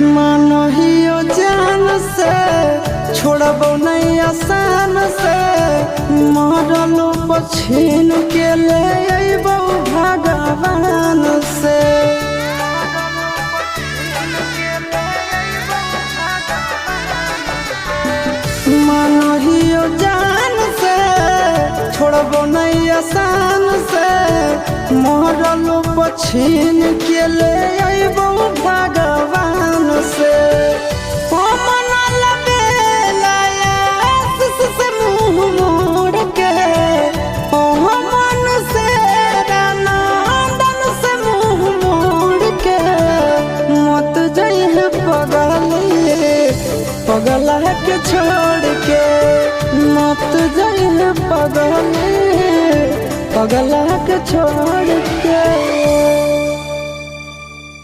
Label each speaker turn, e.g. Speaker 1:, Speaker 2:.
Speaker 1: मानहियो जान से छोड़बो नहीं आसान से मरलो पछीन के ले अइबो भगवान से। मानहियो जान से छोड़बो नहीं आसान से मरलो पछीन के ले अइबो भगवान से। पगला के छोड़ के मत जाइए पगला के छोड़ के।